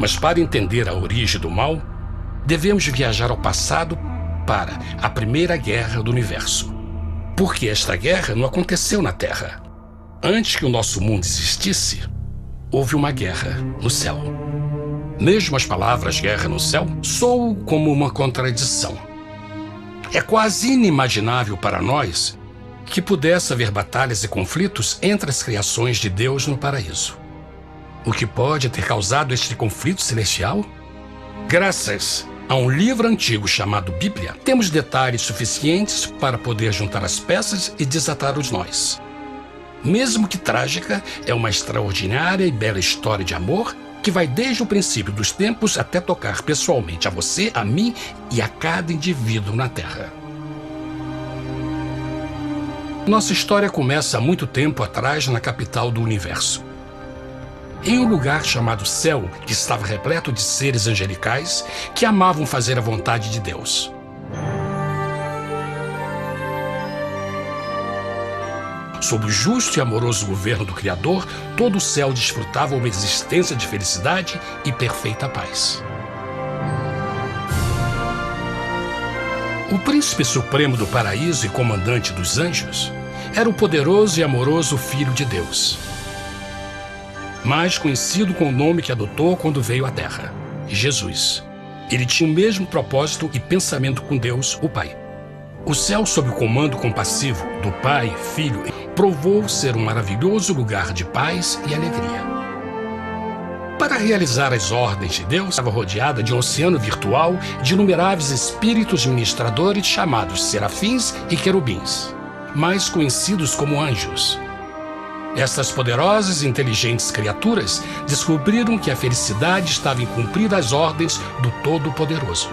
Mas para entender a origem do mal, devemos viajar ao passado para a Primeira Guerra do Universo. Porque esta guerra não aconteceu na Terra. Antes que o nosso mundo existisse, houve uma guerra no céu. Mesmo as palavras guerra no céu soam como uma contradição. É quase inimaginável para nós que pudesse haver batalhas e conflitos entre as criações de Deus no paraíso. O que pode ter causado este conflito celestial? Graças a um livro antigo chamado Bíblia, temos detalhes suficientes para poder juntar as peças e desatar os nós. Mesmo que trágica, é uma extraordinária e bela história de amor que vai desde o princípio dos tempos até tocar pessoalmente a você, a mim e a cada indivíduo na Terra. Nossa história começa há muito tempo atrás na capital do universo. Em um lugar chamado Céu, que estava repleto de seres angelicais que amavam fazer a vontade de Deus. Sob o justo e amoroso governo do Criador, todo o céu desfrutava uma existência de felicidade e perfeita paz. O príncipe supremo do paraíso e comandante dos anjos era o poderoso e amoroso Filho de Deus, mais conhecido com o nome que adotou quando veio à Terra, Jesus. Ele tinha o mesmo propósito e pensamento com Deus, o Pai. O céu, sob o comando compassivo do Pai e Filho, provou ser um maravilhoso lugar de paz e alegria. Para realizar as ordens de Deus, estava rodeada de um oceano virtual de inumeráveis espíritos ministradores chamados serafins e querubins, mais conhecidos como anjos. Essas poderosas e inteligentes criaturas descobriram que a felicidade estava em cumprir as ordens do Todo-Poderoso.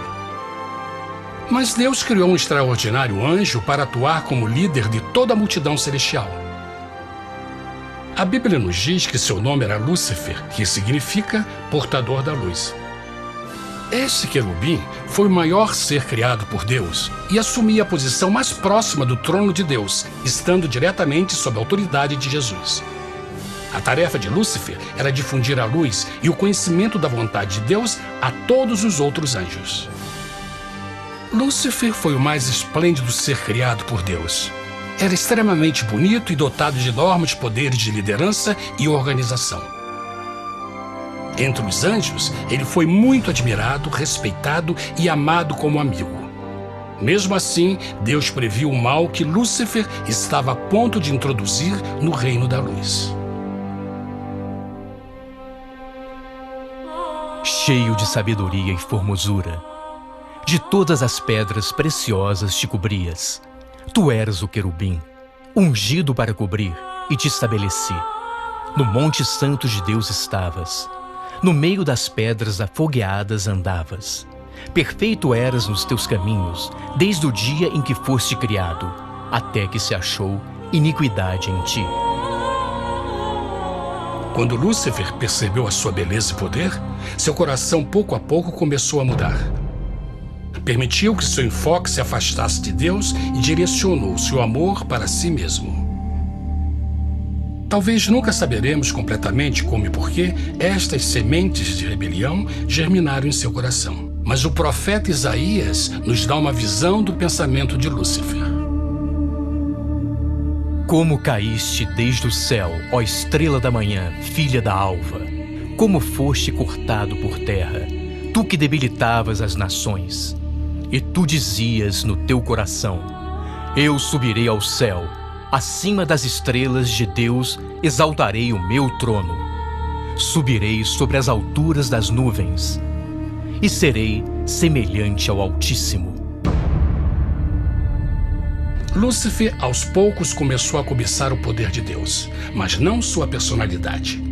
Mas Deus criou um extraordinário anjo para atuar como líder de toda a multidão celestial. A Bíblia nos diz que seu nome era Lúcifer, que significa portador da luz. Esse querubim foi o maior ser criado por Deus e assumia a posição mais próxima do trono de Deus, estando diretamente sob a autoridade de Jesus. A tarefa de Lúcifer era difundir a luz e o conhecimento da vontade de Deus a todos os outros anjos. Lúcifer foi o mais esplêndido ser criado por Deus. Era extremamente bonito e dotado de enormes poderes de liderança e organização. Entre os anjos, ele foi muito admirado, respeitado e amado como amigo. Mesmo assim, Deus previu o mal que Lúcifer estava a ponto de introduzir no reino da luz. Cheio de sabedoria e formosura, de todas as pedras preciosas te cobrias. Tu eras o querubim, ungido para cobrir, e te estabeleci. No monte santo de Deus estavas. No meio das pedras afogueadas andavas. Perfeito eras nos teus caminhos, desde o dia em que foste criado, até que se achou iniquidade em ti. Quando Lúcifer percebeu a sua beleza e poder, seu coração pouco a pouco começou a mudar. Permitiu que seu enfoque se afastasse de Deus e direcionou seu amor para si mesmo. Talvez nunca saberemos completamente como e porquê estas sementes de rebelião germinaram em seu coração. Mas o profeta Isaías nos dá uma visão do pensamento de Lúcifer. Como caíste desde o céu, ó estrela da manhã, filha da alva! Como foste cortado por terra, tu que debilitavas as nações! E tu dizias no teu coração: eu subirei ao céu, acima das estrelas de Deus exaltarei o meu trono. Subirei sobre as alturas das nuvens e serei semelhante ao Altíssimo. Lúcifer, aos poucos, começou a cobiçar o poder de Deus, mas não sua personalidade.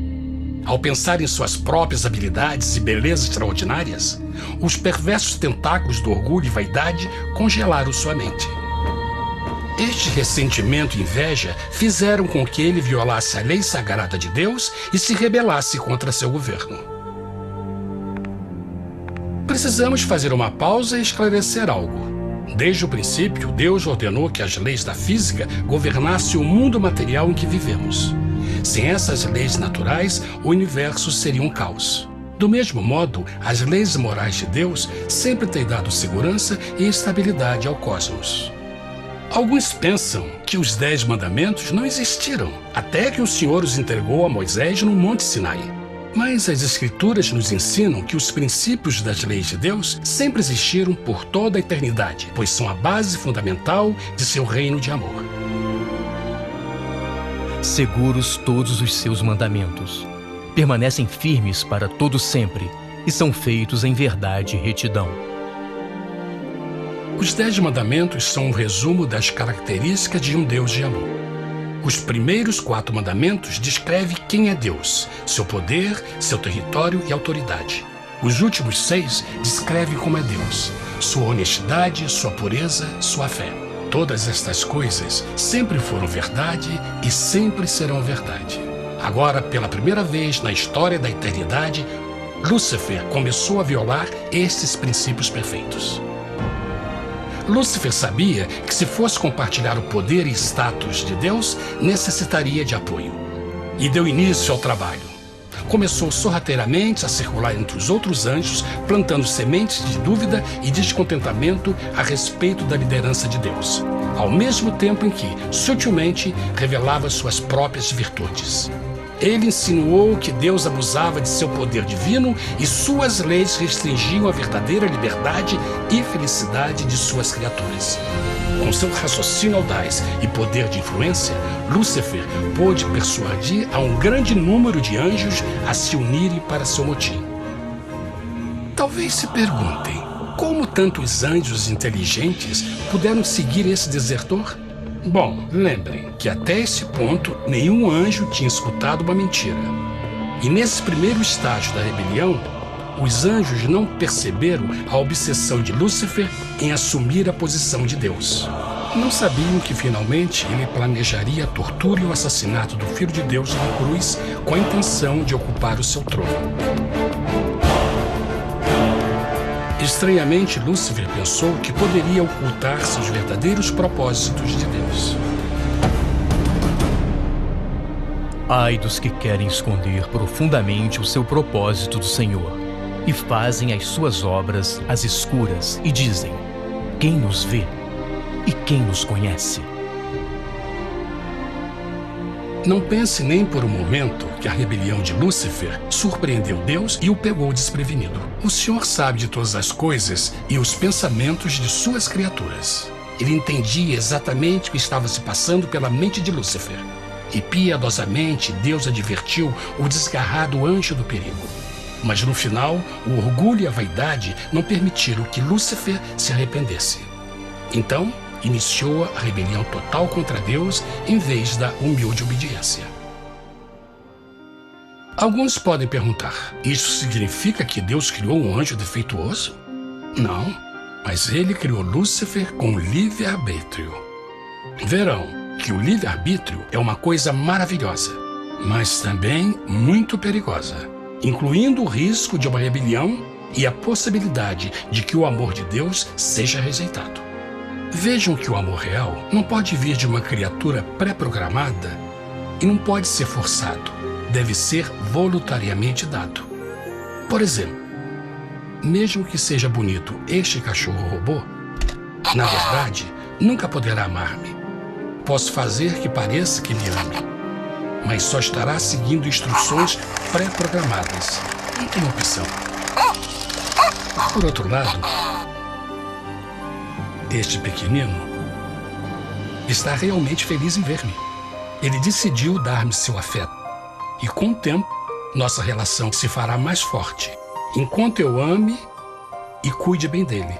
Ao pensar em suas próprias habilidades e belezas extraordinárias, os perversos tentáculos do orgulho e vaidade congelaram sua mente. Este ressentimento e inveja fizeram com que ele violasse a lei sagrada de Deus e se rebelasse contra seu governo. Precisamos fazer uma pausa e esclarecer algo. Desde o princípio, Deus ordenou que as leis da física governassem o mundo material em que vivemos. Sem essas leis naturais, o universo seria um caos. Do mesmo modo, as leis morais de Deus sempre têm dado segurança e estabilidade ao cosmos. Alguns pensam que os 10 mandamentos não existiram, até que o Senhor os entregou a Moisés no Monte Sinai. Mas as Escrituras nos ensinam que os princípios das leis de Deus sempre existiram por toda a eternidade, pois são a base fundamental de seu reino de amor. Seguros todos os seus mandamentos, permanecem firmes para todo sempre e são feitos em verdade e retidão. Os 10 mandamentos são um resumo das características de um Deus de amor. Os primeiros 4 mandamentos descrevem quem é Deus, seu poder, seu território e autoridade. Os últimos 6 descrevem como é Deus, sua honestidade, sua pureza, sua fé. Todas estas coisas sempre foram verdade e sempre serão verdade. Agora, pela primeira vez na história da eternidade, Lúcifer começou a violar estes princípios perfeitos. Lúcifer sabia que se fosse compartilhar o poder e status de Deus, necessitaria de apoio. E deu início ao trabalho. Começou sorrateiramente a circular entre os outros anjos, plantando sementes de dúvida e descontentamento a respeito da liderança de Deus, ao mesmo tempo em que, sutilmente, revelava suas próprias virtudes. Ele insinuou que Deus abusava de seu poder divino e suas leis restringiam a verdadeira liberdade e felicidade de suas criaturas. Com seu raciocínio audaz e poder de influência, Lúcifer pôde persuadir a um grande número de anjos a se unirem para seu motim. Talvez se perguntem, como tantos anjos inteligentes puderam seguir esse desertor? Bom, lembrem que até esse ponto nenhum anjo tinha escutado uma mentira. E nesse primeiro estágio da rebelião, os anjos não perceberam a obsessão de Lúcifer em assumir a posição de Deus. Não sabiam que finalmente ele planejaria a tortura e o assassinato do Filho de Deus na cruz com a intenção de ocupar o seu trono. Estranhamente, Lúcifer pensou que poderia ocultar seus verdadeiros propósitos de Deus. Ai dos que querem esconder profundamente o seu propósito do Senhor e fazem as suas obras às escuras e dizem: quem nos vê e quem nos conhece? Não pense nem por um momento que a rebelião de Lúcifer surpreendeu Deus e o pegou desprevenido. O Senhor sabe de todas as coisas e os pensamentos de suas criaturas. Ele entendia exatamente o que estava se passando pela mente de Lúcifer. E piedosamente Deus advertiu o desgarrado anjo do perigo. Mas no final, o orgulho e a vaidade não permitiram que Lúcifer se arrependesse. Então, iniciou a rebelião total contra Deus em vez da humilde obediência. Alguns podem perguntar, isso significa que Deus criou um anjo defeituoso? Não, mas ele criou Lúcifer com livre-arbítrio. Verão que o livre-arbítrio é uma coisa maravilhosa, mas também muito perigosa, incluindo o risco de uma rebelião e a possibilidade de que o amor de Deus seja rejeitado. Vejam que o amor real não pode vir de uma criatura pré-programada e não pode ser forçado, deve ser voluntariamente dado. Por exemplo, mesmo que seja bonito este cachorro robô, na verdade, nunca poderá amar-me. Posso fazer que pareça que me ame, mas só estará seguindo instruções pré-programadas. Não tem opção. Por outro lado, este pequenino está realmente feliz em ver-me. Ele decidiu dar-me seu afeto. E com o tempo, nossa relação se fará mais forte, enquanto eu ame e cuide bem dele.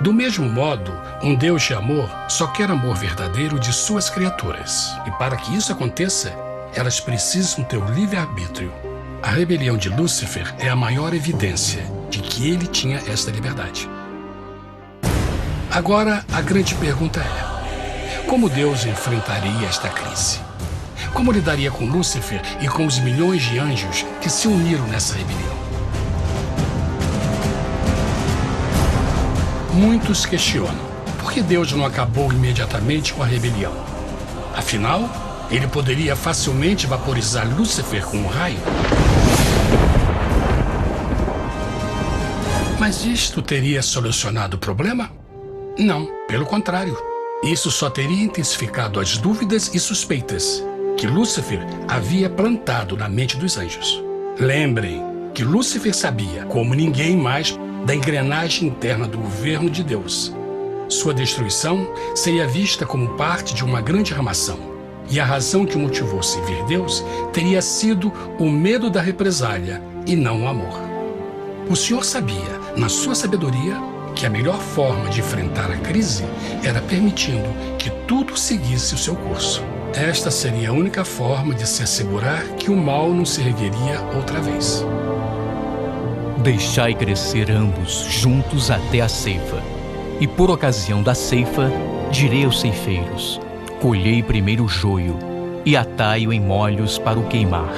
Do mesmo modo, um Deus de amor só quer amor verdadeiro de suas criaturas. E para que isso aconteça, elas precisam ter o livre-arbítrio. A rebelião de Lúcifer é a maior evidência de que ele tinha esta liberdade. Agora, a grande pergunta é: como Deus enfrentaria esta crise? Como lidaria com Lúcifer e com os milhões de anjos que se uniram nessa rebelião? Muitos questionam por que Deus não acabou imediatamente com a rebelião. Afinal, ele poderia facilmente vaporizar Lúcifer com um raio. Mas isto teria solucionado o problema? Não, pelo contrário. Isso só teria intensificado as dúvidas e suspeitas que Lúcifer havia plantado na mente dos anjos. Lembrem que Lúcifer sabia, como ninguém mais, da engrenagem interna do governo de Deus. Sua destruição seria vista como parte de uma grande armação, e a razão que o motivou servir Deus teria sido o medo da represália e não o amor. O Senhor sabia, na sua sabedoria, que a melhor forma de enfrentar a crise era permitindo que tudo seguisse o seu curso. Esta seria a única forma de se assegurar que o mal não se ergueria outra vez. Deixai crescer ambos juntos até a ceifa. E por ocasião da ceifa, direi aos ceifeiros: colhei primeiro o joio e atai-o em molhos para o queimar,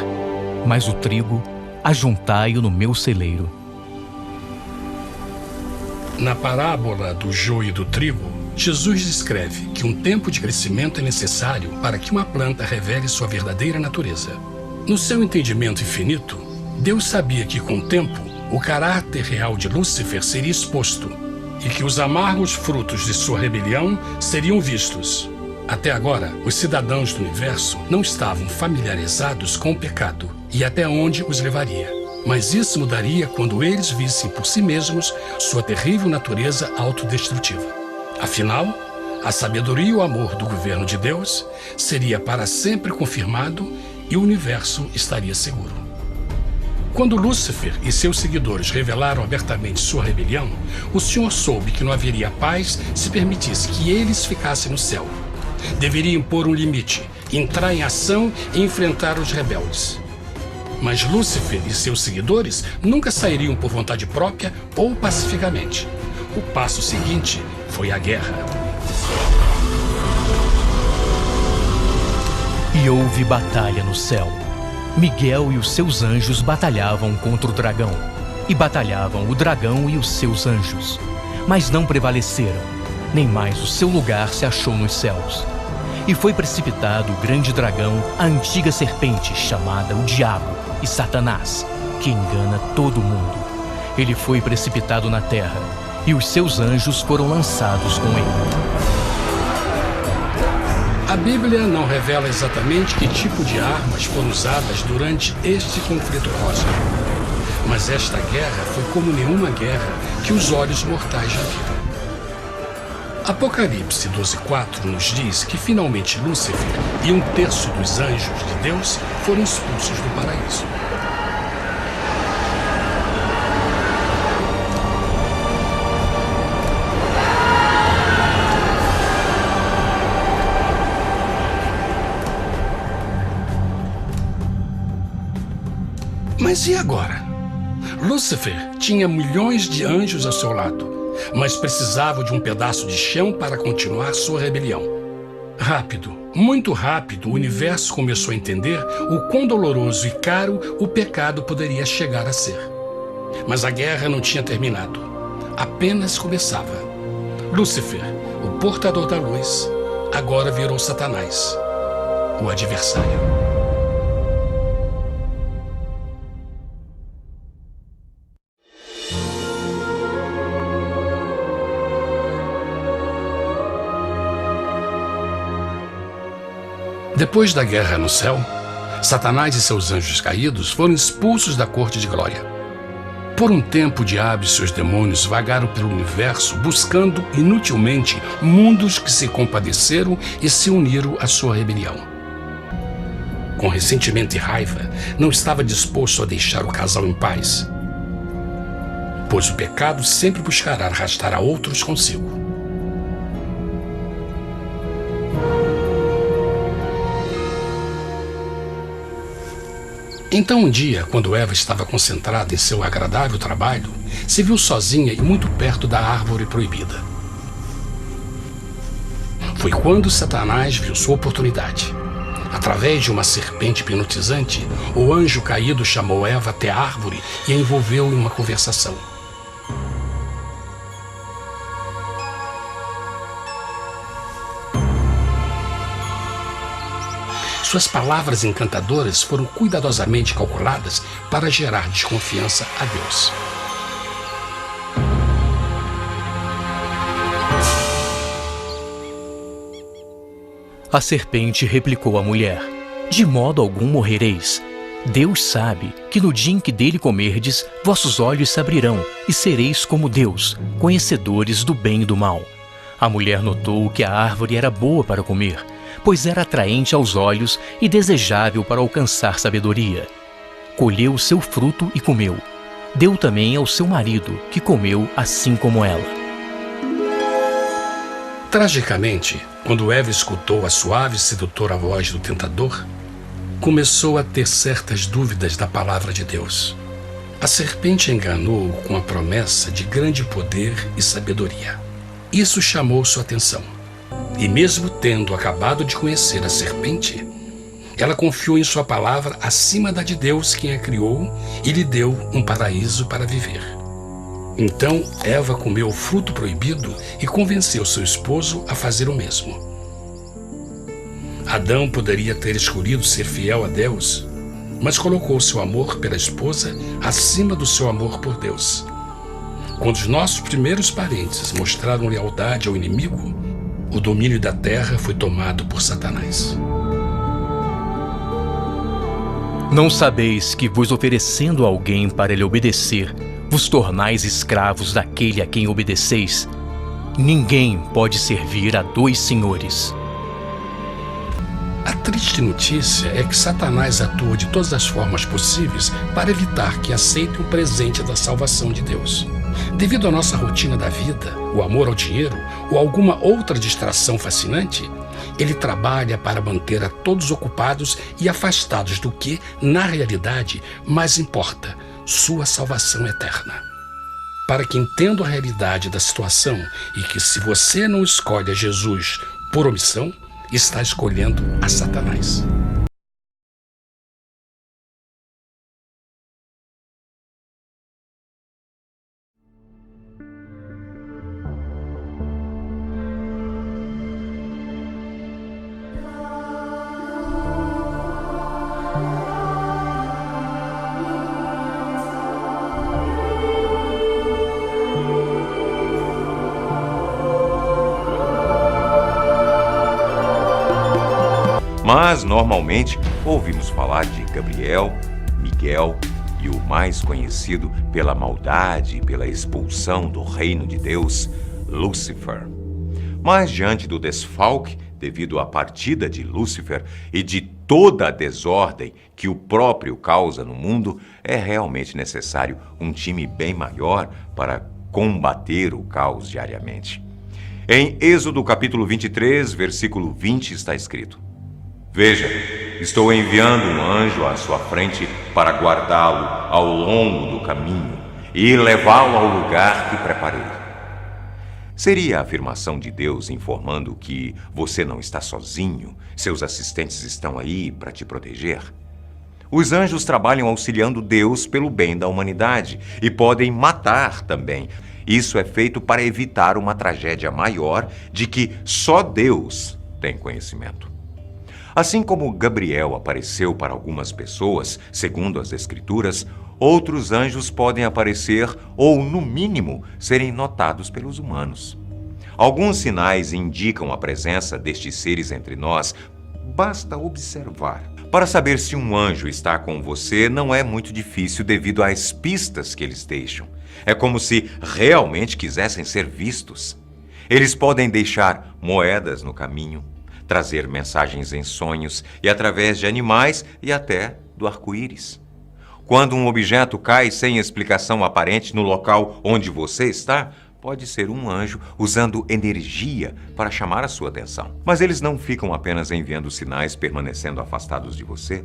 mas o trigo ajuntai-o no meu celeiro. Na parábola do joio e do trigo, Jesus descreve que um tempo de crescimento é necessário para que uma planta revele sua verdadeira natureza. No seu entendimento infinito, Deus sabia que, com o tempo, o caráter real de Lúcifer seria exposto e que os amargos frutos de sua rebelião seriam vistos. Até agora, os cidadãos do universo não estavam familiarizados com o pecado e até onde os levaria. Mas isso mudaria quando eles vissem por si mesmos sua terrível natureza autodestrutiva. Afinal, a sabedoria e o amor do governo de Deus seria para sempre confirmado e o universo estaria seguro. Quando Lúcifer e seus seguidores revelaram abertamente sua rebelião, o Senhor soube que não haveria paz se permitisse que eles ficassem no céu. Deveria impor um limite, entrar em ação e enfrentar os rebeldes. Mas Lúcifer e seus seguidores nunca sairiam por vontade própria ou pacificamente. O passo seguinte foi a guerra. E houve batalha no céu. Miguel e os seus anjos batalhavam contra o dragão. E batalhavam o dragão e os seus anjos. Mas não prevaleceram, nem mais o seu lugar se achou nos céus. E foi precipitado o grande dragão, a antiga serpente, chamada o Diabo e Satanás, que engana todo mundo. Ele foi precipitado na terra, e os seus anjos foram lançados com ele. A Bíblia não revela exatamente que tipo de armas foram usadas durante este conflito cósmico. Mas esta guerra foi como nenhuma guerra que os olhos mortais já viram. Apocalipse 12:4 nos diz que finalmente Lúcifer e 1/3 dos anjos de Deus foram expulsos do paraíso. Mas e agora? Lúcifer tinha milhões de anjos ao seu lado, mas precisava de um pedaço de chão para continuar sua rebelião. Rápido, muito rápido, o universo começou a entender o quão doloroso e caro o pecado poderia chegar a ser. Mas a guerra não tinha terminado. Apenas começava. Lúcifer, o portador da luz, agora virou Satanás, o adversário. Depois da guerra no céu, Satanás e seus anjos caídos foram expulsos da corte de glória. Por um tempo, o diabo e seus demônios vagaram pelo universo buscando inutilmente mundos que se compadeceram e se uniram à sua rebelião. Com ressentimento e raiva, não estava disposto a deixar o casal em paz, pois o pecado sempre buscará arrastar a outros consigo. Então um dia, quando Eva estava concentrada em seu agradável trabalho, se viu sozinha e muito perto da árvore proibida. Foi quando Satanás viu sua oportunidade. Através de uma serpente hipnotizante, o anjo caído chamou Eva até a árvore e a envolveu em uma conversação. Suas palavras encantadoras foram cuidadosamente calculadas para gerar desconfiança a Deus. A serpente replicou à mulher: De modo algum morrereis. Deus sabe que no dia em que dele comerdes, vossos olhos se abrirão, e sereis como Deus, conhecedores do bem e do mal. A mulher notou que a árvore era boa para comer, pois era atraente aos olhos e desejável para alcançar sabedoria. Colheu o seu fruto e comeu. Deu também ao seu marido, que comeu assim como ela. Tragicamente, quando Eva escutou a suave e sedutora voz do tentador, começou a ter certas dúvidas da palavra de Deus. A serpente enganou-o com a promessa de grande poder e sabedoria. Isso chamou sua atenção. E mesmo tendo acabado de conhecer a serpente, ela confiou em sua palavra acima da de Deus, quem a criou, e lhe deu um paraíso para viver. Então Eva comeu o fruto proibido e convenceu seu esposo a fazer o mesmo. Adão poderia ter escolhido ser fiel a Deus, mas colocou seu amor pela esposa acima do seu amor por Deus. Quando os nossos primeiros parentes mostraram lealdade ao inimigo, o domínio da terra foi tomado por Satanás. Não sabeis que, vos oferecendo a alguém para lhe obedecer, vos tornais escravos daquele a quem obedeceis? Ninguém pode servir a dois senhores. A triste notícia é que Satanás atua de todas as formas possíveis para evitar que aceitem o presente da salvação de Deus. Devido à nossa rotina da vida, o amor ao dinheiro ou alguma outra distração fascinante, ele trabalha para manter a todos ocupados e afastados do que, na realidade, mais importa: sua salvação eterna. Para que entenda a realidade da situação e que, se você não escolhe a Jesus por omissão, está escolhendo a Satanás. Mas, normalmente, ouvimos falar de Gabriel, Miguel e o mais conhecido pela maldade e pela expulsão do reino de Deus, Lúcifer. Mas, diante do desfalque devido à partida de Lúcifer e de toda a desordem que o próprio causa no mundo, é realmente necessário um time bem maior para combater o caos diariamente. Em Êxodo capítulo 23, versículo 20, está escrito: Veja, estou enviando um anjo à sua frente para guardá-lo ao longo do caminho e levá-lo ao lugar que preparei. Seria a afirmação de Deus informando que você não está sozinho, seus assistentes estão aí para te proteger? Os anjos trabalham auxiliando Deus pelo bem da humanidade e podem matar também. Isso é feito para evitar uma tragédia maior de que só Deus tem conhecimento. Assim como Gabriel apareceu para algumas pessoas, segundo as Escrituras, outros anjos podem aparecer ou, no mínimo, serem notados pelos humanos. Alguns sinais indicam a presença destes seres entre nós. Basta observar. Para saber se um anjo está com você não é muito difícil devido às pistas que eles deixam. É como se realmente quisessem ser vistos. Eles podem deixar moedas no caminho, trazer mensagens em sonhos e através de animais e até do arco-íris. Quando um objeto cai sem explicação aparente no local onde você está, pode ser um anjo usando energia para chamar a sua atenção. Mas eles não ficam apenas enviando sinais permanecendo afastados de você.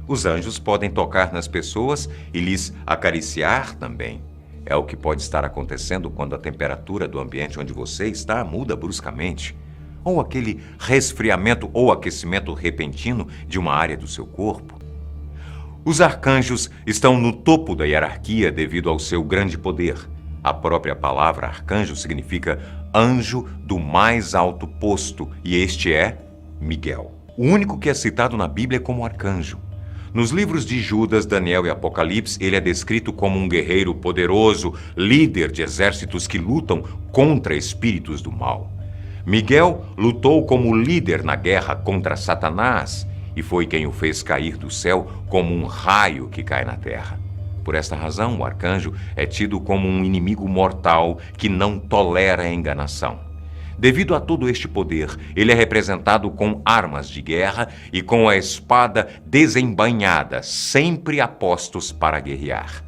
Os anjos podem tocar nas pessoas e lhes acariciar também. É o que pode estar acontecendo quando a temperatura do ambiente onde você está muda bruscamente, ou aquele resfriamento ou aquecimento repentino de uma área do seu corpo. Os arcanjos estão no topo da hierarquia devido ao seu grande poder. A própria palavra arcanjo significa anjo do mais alto posto, e este é Miguel, o único que é citado na Bíblia como arcanjo. Nos livros de Judas, Daniel e Apocalipse, ele é descrito como um guerreiro poderoso, líder de exércitos que lutam contra espíritos do mal. Miguel lutou como líder na guerra contra Satanás e foi quem o fez cair do céu como um raio que cai na terra. Por esta razão, o arcanjo é tido como um inimigo mortal que não tolera a enganação. Devido a todo este poder, ele é representado com armas de guerra e com a espada desembainhada, sempre a postos para guerrear.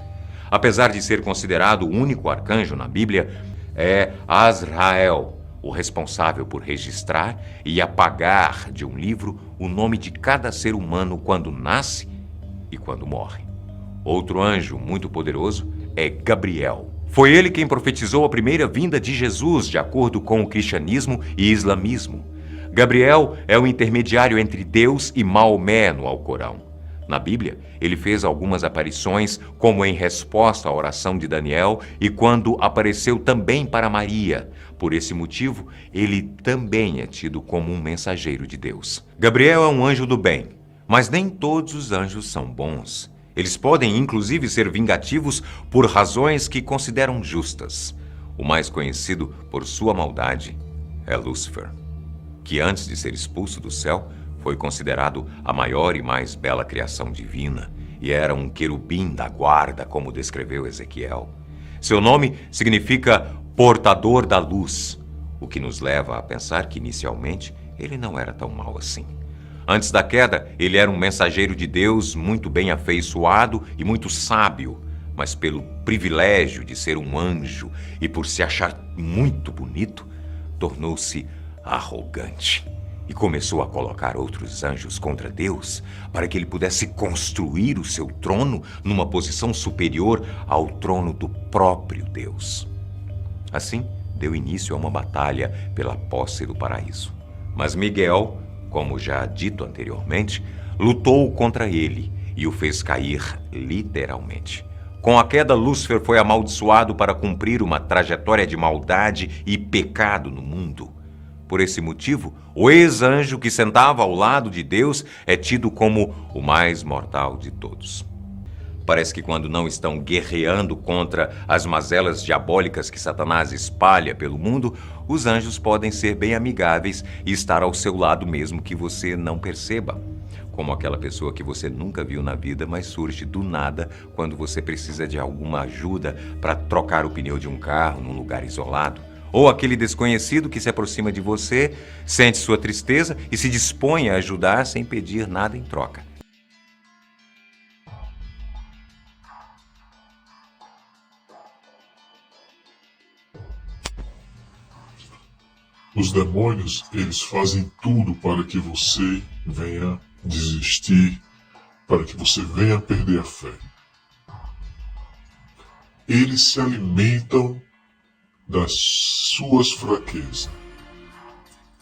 Apesar de ser considerado o único arcanjo na Bíblia, é Azrael, o responsável por registrar e apagar de um livro o nome de cada ser humano quando nasce e quando morre. Outro anjo muito poderoso é Gabriel. Foi ele quem profetizou a primeira vinda de Jesus, de acordo com o cristianismo e islamismo. Gabriel é o intermediário entre Deus e Maomé no Alcorão. Na Bíblia, ele fez algumas aparições, como em resposta à oração de Daniel e quando apareceu também para Maria. Por esse motivo, ele também é tido como um mensageiro de Deus. Gabriel é um anjo do bem, mas nem todos os anjos são bons. Eles podem, inclusive, ser vingativos por razões que consideram justas. O mais conhecido por sua maldade é Lúcifer, que antes de ser expulso do céu, foi considerado a maior e mais bela criação divina e era um querubim da guarda, como descreveu Ezequiel. Seu nome significa portador da luz, o que nos leva a pensar que, inicialmente, ele não era tão mau assim. Antes da queda, ele era um mensageiro de Deus muito bem afeiçoado e muito sábio, mas pelo privilégio de ser um anjo e por se achar muito bonito, tornou-se arrogante e começou a colocar outros anjos contra Deus para que ele pudesse construir o seu trono numa posição superior ao trono do próprio Deus. Assim, deu início a uma batalha pela posse do paraíso. Mas Miguel, como já dito anteriormente, lutou contra ele e o fez cair literalmente. Com a queda, Lúcifer foi amaldiçoado para cumprir uma trajetória de maldade e pecado no mundo. Por esse motivo, o ex-anjo que sentava ao lado de Deus é tido como o mais mortal de todos. Parece que quando não estão guerreando contra as mazelas diabólicas que Satanás espalha pelo mundo, os anjos podem ser bem amigáveis e estar ao seu lado mesmo que você não perceba. Como aquela pessoa que você nunca viu na vida, mas surge do nada quando você precisa de alguma ajuda para trocar o pneu de um carro num lugar isolado. Ou aquele desconhecido que se aproxima de você, sente sua tristeza e se dispõe a ajudar sem pedir nada em troca. Os demônios, eles fazem tudo para que você venha desistir, para que você venha perder a fé. Eles se alimentam das suas fraquezas.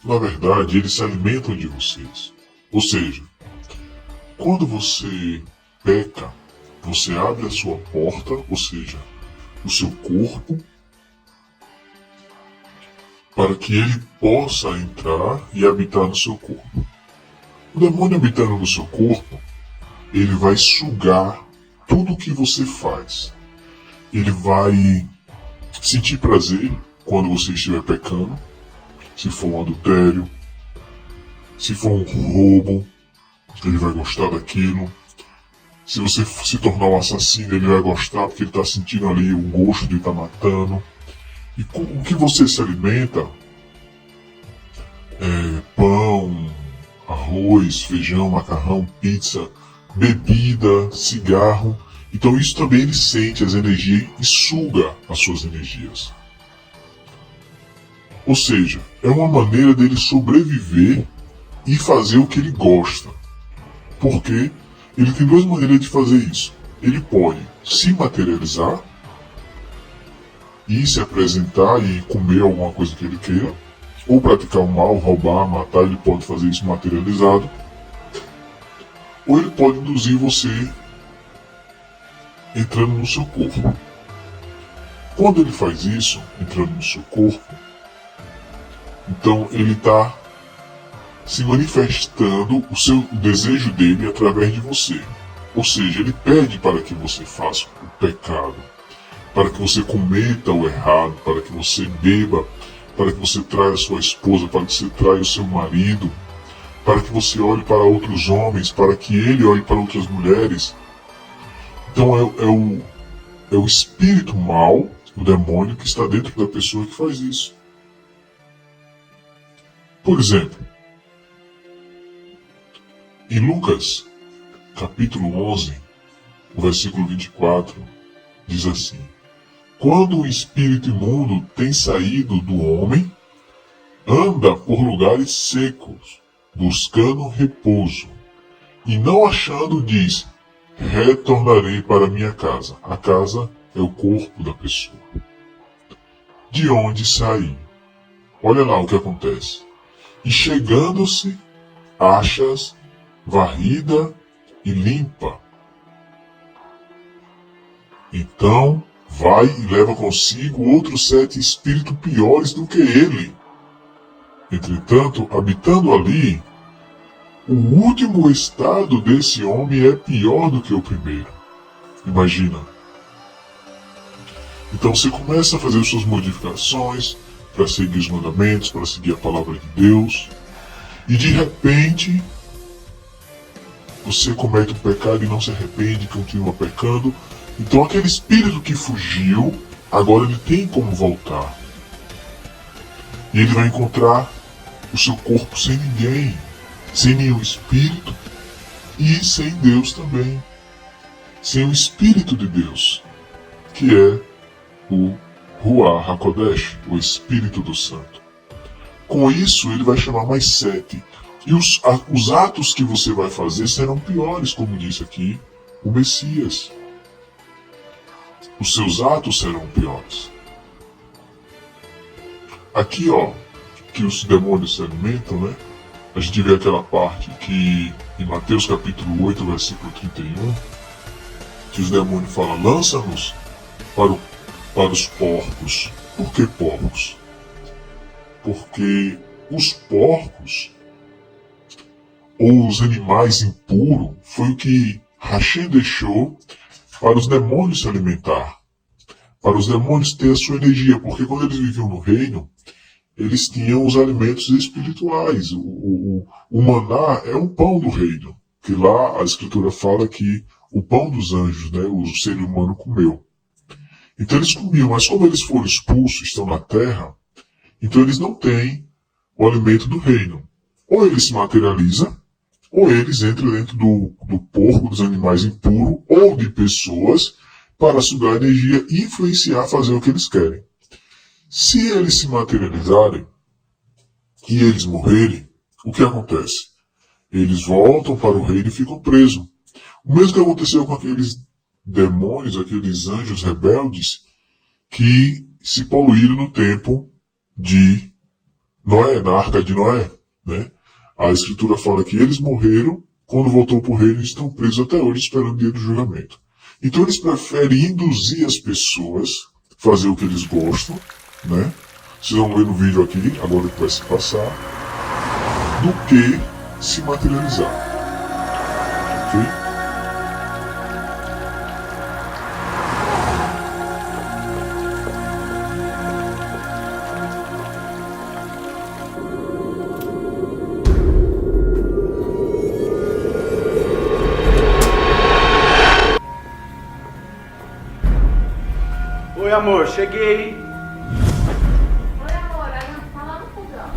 Na verdade, eles se alimentam de vocês. Ou seja, quando você peca, você abre a sua porta, ou seja, o seu corpo, para que ele possa entrar e habitar no seu corpo. O demônio habitando no seu corpo, ele vai sugar tudo o que você faz. Ele vai sentir prazer quando você estiver pecando, se for um adultério, se for um roubo, ele vai gostar daquilo. Se você se tornar um assassino, ele vai gostar porque ele está sentindo ali o gosto de estar matando. E com o que você se alimenta é pão, arroz, feijão, macarrão, pizza, bebida, cigarro. Então isso também ele sente as energias e suga as suas energias. Ou seja, é uma maneira dele sobreviver e fazer o que ele gosta. Porque ele tem duas maneiras de fazer isso. Ele pode se materializar e se apresentar e comer alguma coisa que ele queira, ou praticar o mal, roubar, matar, ele pode fazer isso materializado, ou ele pode induzir você entrando no seu corpo. Quando ele faz isso, entrando no seu corpo, então ele está se manifestando o desejo dele através de você. Ou seja, ele pede para que você faça o pecado, para que você cometa o errado, para que você beba, para que você traia a sua esposa, para que você traia o seu marido, para que você olhe para outros homens, para que ele olhe para outras mulheres. Então é o espírito mau, o demônio, que está dentro da pessoa que faz isso. Por exemplo, em Lucas, capítulo 11, o versículo 24, diz assim: quando o espírito imundo tem saído do homem, anda por lugares secos, buscando repouso, e não achando, diz: retornarei para minha casa. A casa é o corpo da pessoa. De onde saí? Olha lá o que acontece. E chegando-se, achas varrida e limpa. Então vai e leva consigo outros 7 espíritos piores do que ele. Entretanto, habitando ali, o último estado desse homem é pior do que o primeiro. Imagina. Então você começa a fazer suas modificações para seguir os mandamentos, para seguir a palavra de Deus, e de repente você comete um pecado e não se arrepende, continua pecando. Então aquele espírito que fugiu, agora ele tem como voltar. E ele vai encontrar o seu corpo sem ninguém, sem nenhum espírito e sem Deus também. Sem o Espírito de Deus, que é o Ruach HaKodesh, o Espírito do Santo. Com isso ele vai chamar mais 7. E os atos que você vai fazer serão piores, como disse aqui o Messias. Os seus atos serão piores. Aqui, que os demônios se alimentam, né? A gente vê aquela parte que, em Mateus capítulo 8, versículo 31, que os demônios falam: lança-nos para os porcos. Por que porcos? Porque os porcos, ou os animais impuros, foi o que Hashem deixou para os demônios se alimentar, para os demônios ter a sua energia, porque quando eles viviam no reino, eles tinham os alimentos espirituais. O maná é o pão do reino, que lá a escritura fala que o pão dos anjos, né, o ser humano comeu. Então eles comiam, mas como eles foram expulsos, estão na terra, então eles não têm o alimento do reino. Ou ele se materializa, ou eles entram dentro do porco, dos animais impuros, ou de pessoas, para sugar energia e influenciar, fazer o que eles querem. Se eles se materializarem e eles morrerem, o que acontece? Eles voltam para o reino e ficam presos. O mesmo que aconteceu com aqueles demônios, aqueles anjos rebeldes, que se poluíram no tempo de Noé, na arca de Noé, né? A escritura fala que eles morreram, quando voltou para o reino, eles estão presos até hoje esperando o dia do julgamento. Então eles preferem induzir as pessoas a fazer o que eles gostam, né? Vocês vão ver no vídeo aqui, agora que vai se passar, do que se materializar. Ok? Oi, amor, cheguei. Oi, amor, tá lá no fogão.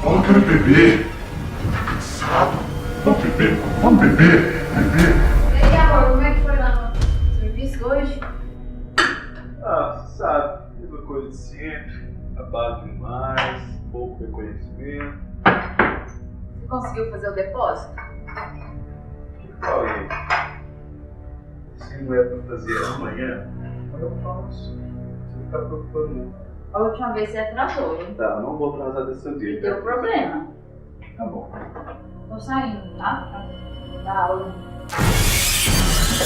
Eu quero beber. Tô cansado. Vamos beber, beber. E aí, amor, como é que foi lá no serviço hoje? Você sabe, mesma coisa de sempre. Trabalho demais, pouco reconhecimento. Você conseguiu fazer o depósito? O que eu falei? Se não é pra fazer amanhã, eu faço. Você não tá preocupando, não. A última vez você atrasou, hein? Tá, não vou atrasar dessa vez. Deu problema. Tá bom. Tô saindo, tá? Da aula.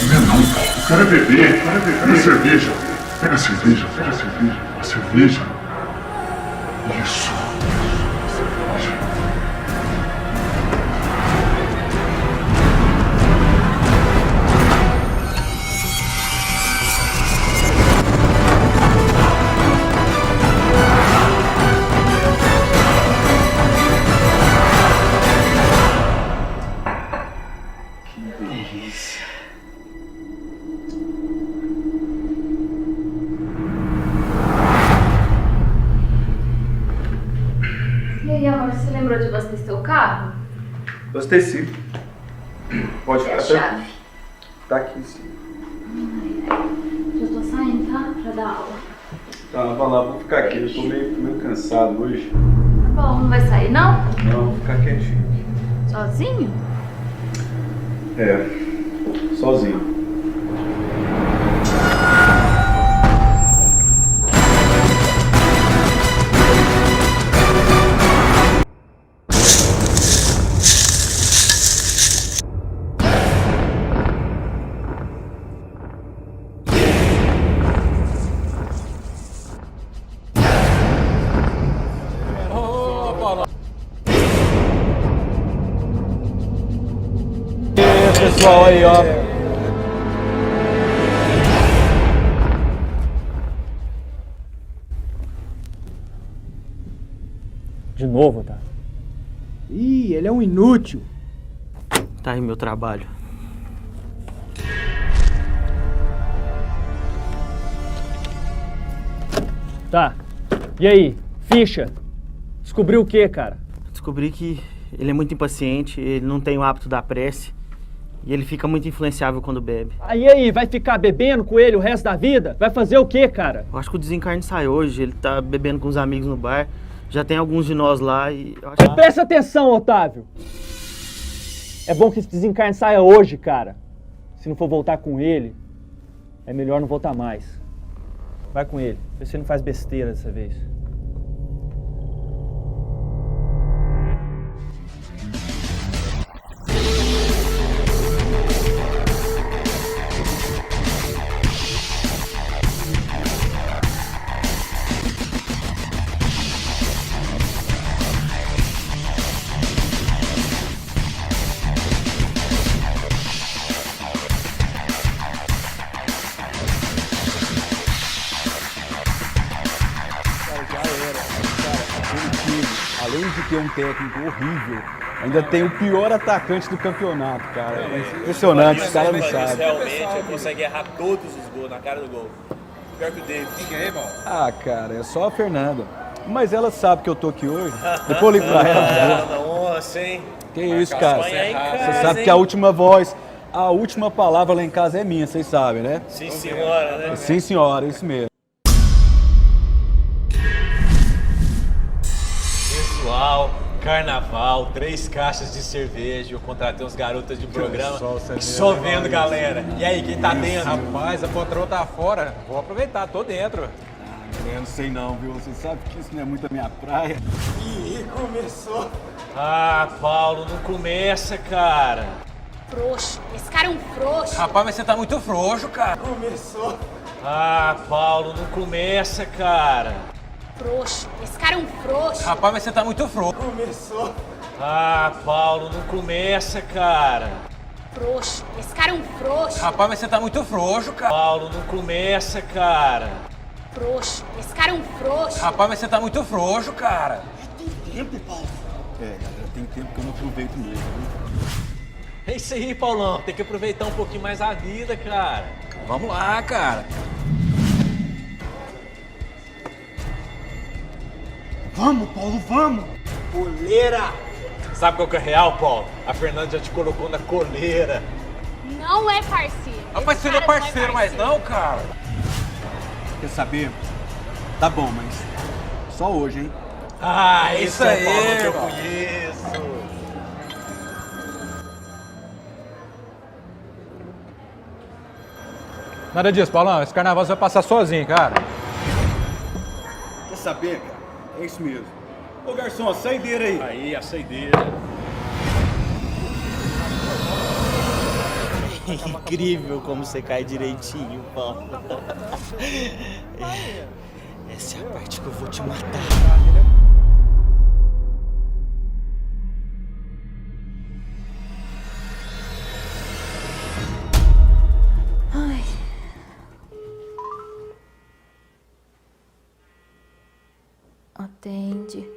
Não, eu quero beber. Pega cerveja. A cerveja. Isso. Gostei sim. Pode ficar Chave. tranquilo. Tá aqui sim. Já tô saindo, tá? Pra dar aula. Tá, vai lá, vou ficar aqui. Eu tô meio cansado hoje. Tá bom, não vai sair não? Não, vou ficar quietinho aqui. Sozinho? É, sozinho. Pessoal aí, ó. De novo, tá? Ih, ele é um inútil. Tá aí meu trabalho. Tá. E aí? Ficha? Descobriu o quê, cara? Descobri que ele é muito impaciente, ele não tem o hábito da prece e ele fica muito influenciável quando bebe. Aí, vai ficar bebendo com ele o resto da vida? Vai fazer o quê, cara? Eu acho que o desencarne sai hoje, ele tá bebendo com os amigos no bar. Já tem alguns de nós lá e eu acho... Presta atenção, Otávio! É bom que esse desencarne saia hoje, cara. Se não for voltar com ele, é melhor não voltar mais. Vai com ele. Vê se ele não faz besteira dessa vez. Além de ter um técnico horrível, ainda tem o pior atacante do campeonato, cara. É impressionante, os caras não sabem. Realmente consegue errar todos os gols na cara do gol. Pior que o David. Quem é, irmão? Ah, cara, é só a Fernanda. Mas ela sabe que eu tô aqui hoje. Depois eu ligo pra ela. Nossa, hein? Que isso, cara. Você Você sabe que a última voz, a última palavra lá em casa é minha, vocês sabem, né? Sim, senhora, né? Sim, senhora, isso mesmo. Pessoal, carnaval, 3 caixas de cerveja. Eu contratei uns garotas de programa. Só vendo, galera. E aí, quem tá dentro? Rapaz, a patroa tá fora. Vou aproveitar, tô dentro. Eu não sei não, viu? Você sabe que isso não é muito a minha praia. Ih, começou. Ah, Paulo, não começa, cara. Frouxo. Esse cara é um frouxo. Rapaz, mas você tá muito frouxo, cara. Começou. Ah, Paulo, não começa, cara. Frouxo. Esse cara é um frouxo. Rapaz, mas você tá muito frouxo. Começou. Ah, Paulo, não começa, cara. Frouxo. Esse cara é um frouxo. Rapaz, mas você tá muito frouxo, cara. Paulo, não começa, cara. Frouxo. Esse cara é um frouxo. Rapaz, mas você tá muito frouxo, cara. É, galera, tem tempo que eu não aproveito mesmo, viu? É isso aí, Paulão. Tem que aproveitar um pouquinho mais a vida, cara. Vamos lá, cara. Vamos, Paulo, vamos! Coleira! Sabe qual que é real, Paulo? A Fernanda já te colocou na coleira. Não é parceiro. Rapaz, você não é parceiro mais não, cara. Quer saber? Tá bom, mas só hoje, hein? Ah, Isso esse é aí, o Paulo que eu irmão. conheço. Nada disso, Paulão. Esse carnaval você vai passar sozinho, cara. Quer saber, cara? É isso mesmo. Ô, garçom, a saideira aí. Aí, a saideira. Incrível como você cai direitinho, Paulo. Essa é a parte que eu vou te matar. Ai. Atende.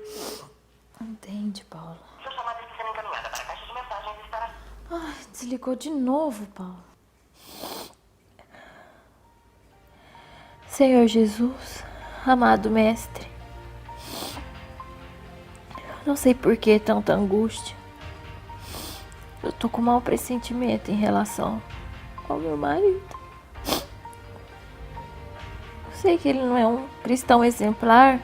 Atende, Paulo. Sua chamada está sendo encaminhada para a caixa de mensagens e estará... Ai, desligou de novo, Paulo. Senhor Jesus, amado Mestre, não sei por que tanta angústia. Eu tô com um mau pressentimento em relação ao meu marido. Eu sei que ele não é um cristão exemplar,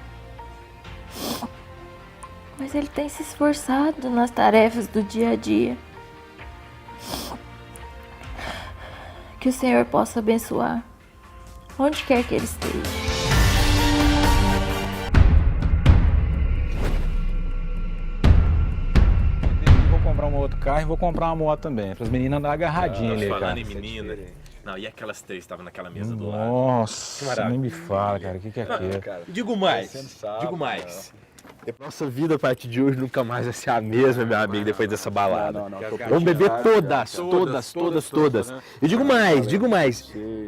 mas ele tem se esforçado nas tarefas do dia a dia. Que o Senhor possa abençoar, onde quer que ele esteja. Vou comprar um outro carro e vou comprar uma moto também, para as meninas andar agarradinhas ali, cara. Falando em menina, não, e aquelas três que estavam naquela mesa do lado? Nossa, nem me fala, cara, o que é aquilo? Digo mais, digo mais. Nossa vida a partir de hoje nunca mais vai ser a mesma, meu amigo, depois dessa balada. Não, Vamos beber todas. Eu digo mais.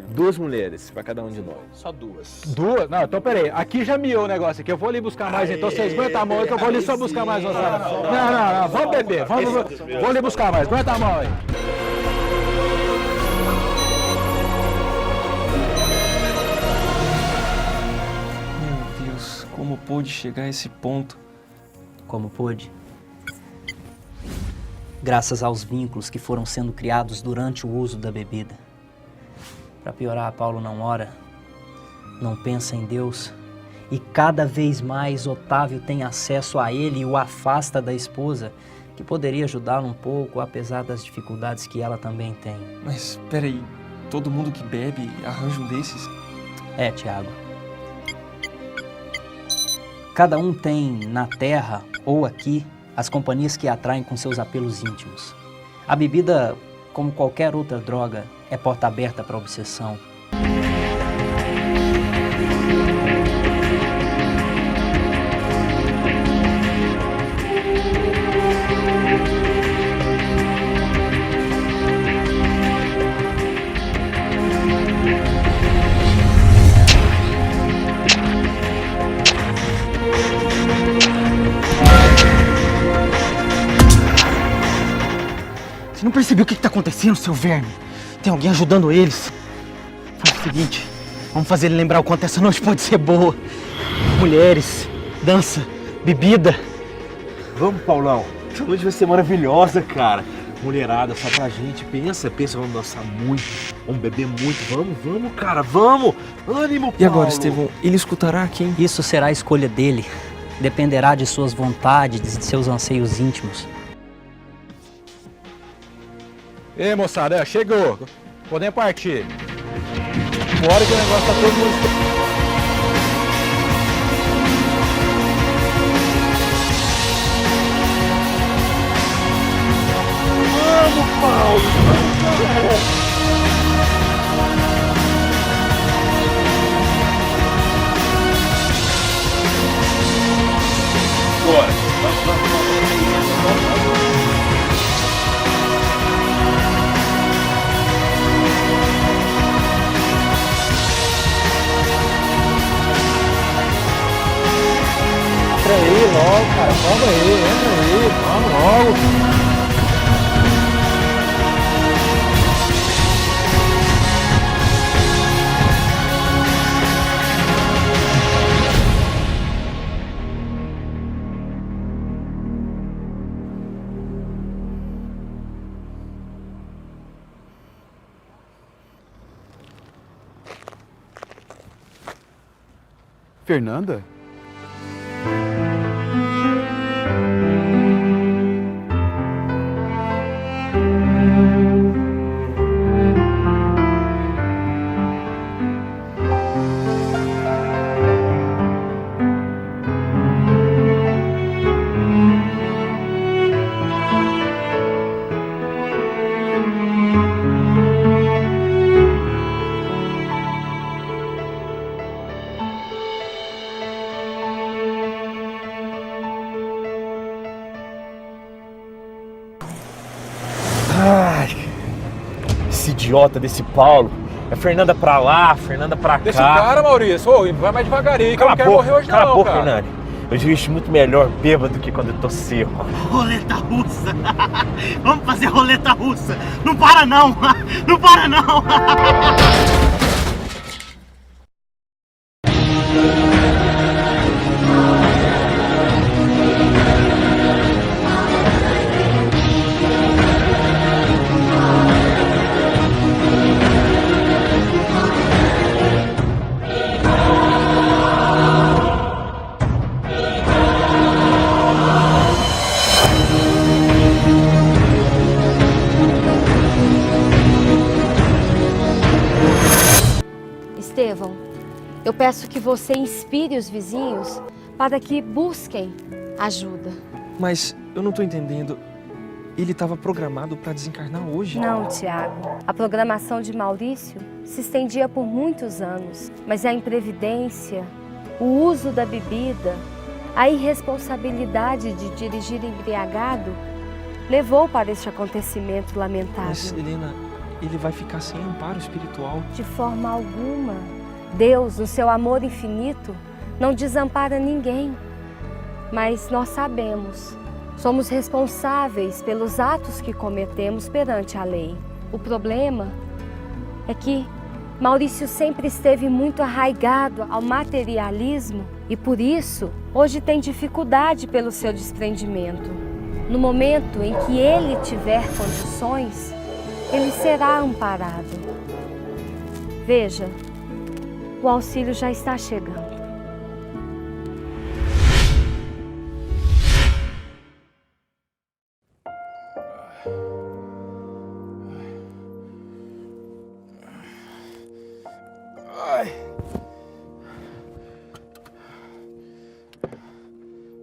2 mulheres pra cada um de nós. Só 2. 2? Não, então peraí, aqui já miou o negócio aqui, eu vou ali buscar mais, então vocês aguentam a mão aí que eu vou ali só buscar mais. Não, vamos beber, vou ali buscar mais, aguenta a mão aí. Como pôde chegar a esse ponto? Como pôde? Graças aos vínculos que foram sendo criados durante o uso da bebida. Para piorar, Paulo não ora, não pensa em Deus e cada vez mais Otávio tem acesso a ele e o afasta da esposa, que poderia ajudá-lo um pouco, apesar das dificuldades que ela também tem. Mas, peraí, todo mundo que bebe arranja um desses? É, Tiago. Cada um tem, na terra ou aqui, as companhias que atraem com seus apelos íntimos. A bebida, como qualquer outra droga, é porta aberta para a obsessão. Você não percebeu o que está acontecendo, seu verme? Tem alguém ajudando eles. Faz o seguinte, vamos fazer ele lembrar o quanto essa noite pode ser boa. Mulheres, dança, bebida. Vamos, Paulão. Essa noite vai ser maravilhosa, cara. Mulherada, só pra gente. Pensa, vamos dançar muito, vamos beber muito. Vamos, cara, vamos. Ânimo, Paulo. E agora, Estevão, ele escutará quem? Isso será a escolha dele. Dependerá de suas vontades, de seus anseios íntimos. Ei, moçada, chegou. Podemos partir. Bora que o negócio tá todo mundo... Vamos, Paulo. Bora. Entra aí logo, cara. Entra aí. Vamos logo. Fernanda? Ai, esse idiota desse Paulo. É Fernanda pra lá, Fernanda pra cá. Deixa o cara, Maurício. Ô, vai mais devagarinho, que eu não quero morrer hoje cala não, a boca, cara. Fernanda. Eu dirijo muito melhor bêbado do que quando eu tô seco. Roleta russa! Vamos fazer roleta russa! Não para não! Não para não! Estevão, eu peço que você inspire os vizinhos para que busquem ajuda. Mas eu não tô entendendo. Ele estava programado para desencarnar hoje? Não, Tiago. A programação de Maurício se estendia por muitos anos, mas a imprevidência, o uso da bebida, a irresponsabilidade de dirigir embriagado levou para este acontecimento lamentável. Mas, Helena, ele vai ficar sem amparo espiritual? De forma alguma. Deus, no seu amor infinito, não desampara ninguém. Mas nós sabemos, somos responsáveis pelos atos que cometemos perante a lei. O problema é que Maurício sempre esteve muito arraigado ao materialismo e, por isso, hoje tem dificuldade pelo seu desprendimento. No momento em que ele tiver condições, ele será amparado. Veja, o auxílio já está chegando.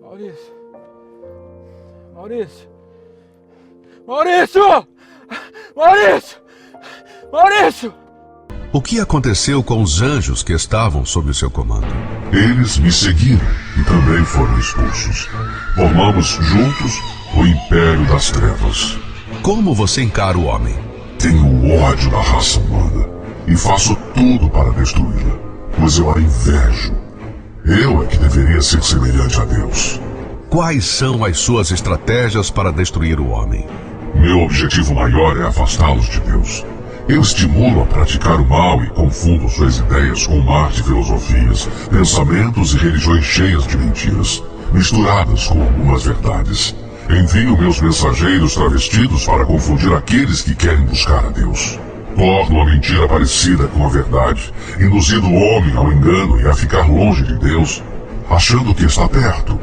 Maurício! Maurício! Maurício! Maurício! Maurício! O que aconteceu com os anjos que estavam sob o seu comando? Eles me seguiram e também foram expulsos. Formamos juntos o Império das Trevas. Como você encara o homem? Tenho ódio da raça humana e faço tudo para destruí-la, pois eu a invejo. Eu é que deveria ser semelhante a Deus. Quais são as suas estratégias para destruir o homem? Meu objetivo maior é afastá-los de Deus. Eu estimulo a praticar o mal e confundo suas ideias com um mar de filosofias, pensamentos e religiões cheias de mentiras, misturadas com algumas verdades. Envio meus mensageiros travestidos para confundir aqueles que querem buscar a Deus. Torno a mentira parecida com a verdade, induzindo o homem ao engano e a ficar longe de Deus, achando que está perto.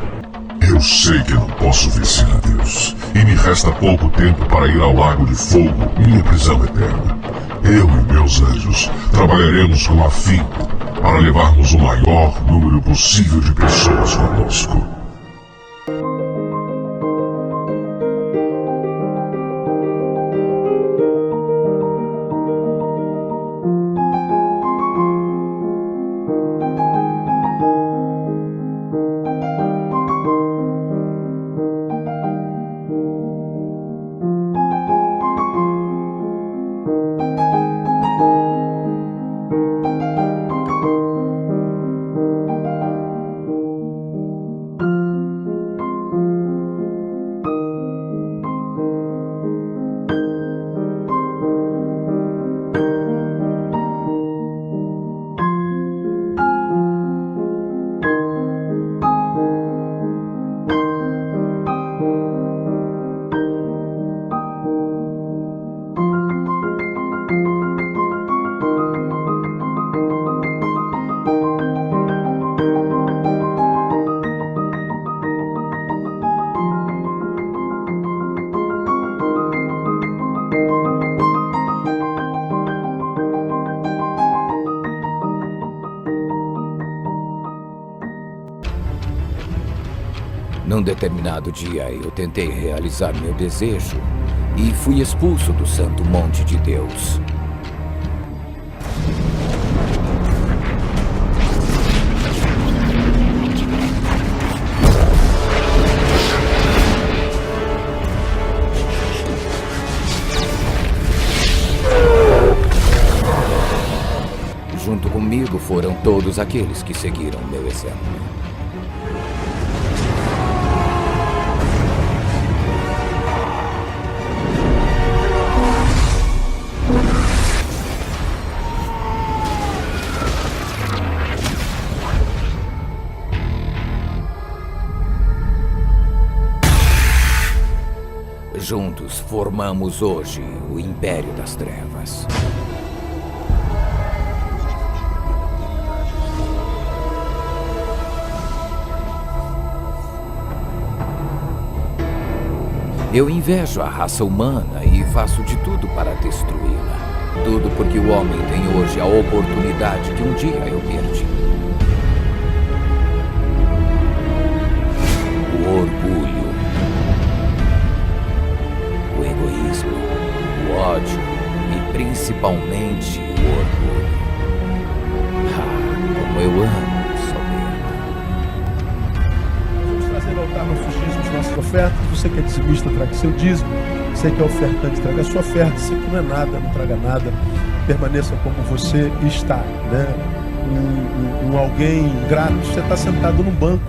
Eu sei que não posso vencer a Deus, e me resta pouco tempo para ir ao Lago de Fogo, minha prisão eterna. Eu e meus anjos trabalharemos com afinco para levarmos o maior número possível de pessoas conosco. Num determinado dia, eu tentei realizar meu desejo e fui expulso do Santo Monte de Deus. Junto comigo foram todos aqueles que seguiram meu exemplo. Juntos formamos hoje o Império das Trevas. Eu invejo a raça humana e faço de tudo para destruí-la. Tudo porque o homem tem hoje a oportunidade que um dia eu perdi. O orgulho, o egoísmo, o ódio e principalmente o orgulho. Ah, como eu amo Vamos trazer ao altar nossos dízimos, nossas ofertas. Você que é dizimista, traga seu dízimo. Você que é ofertante, traga a sua oferta. Você que não é nada, não traga nada. Permaneça como você está, né? Um alguém ingrato. Você está sentado num banco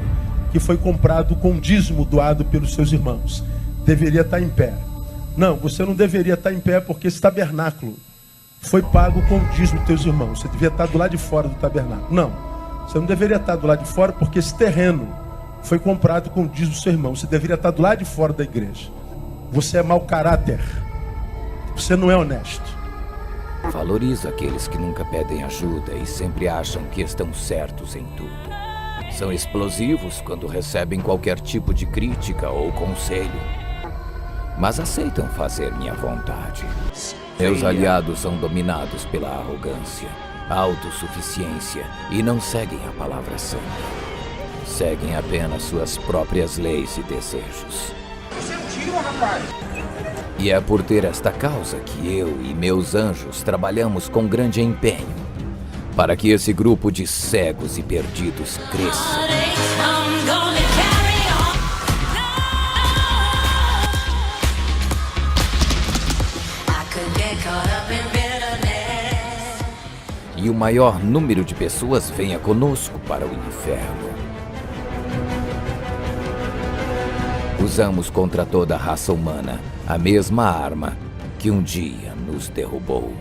que foi comprado com dízimo doado pelos seus irmãos. Deveria estar em pé. Não, você não deveria estar em pé porque esse tabernáculo foi pago com o dízimo dos teus irmãos. Você devia estar do lado de fora do tabernáculo. Não, você não deveria estar do lado de fora porque esse terreno foi comprado com o dízimo do seu irmão. Você deveria estar do lado de fora da igreja. Você é mau caráter. Você não é honesto. Valorizo aqueles que nunca pedem ajuda e sempre acham que estão certos em tudo. São explosivos quando recebem qualquer tipo de crítica ou conselho, mas aceitam fazer minha vontade. Meus aliados são dominados pela arrogância, autossuficiência e não seguem a palavra santa. Seguem apenas suas próprias leis e desejos. Você é um tiro, rapaz! E é por ter esta causa que eu e meus anjos trabalhamos com grande empenho para que esse grupo de cegos e perdidos cresça. E o maior número de pessoas venha conosco para o inferno. Usamos contra toda a raça humana a mesma arma que um dia nos derrubou.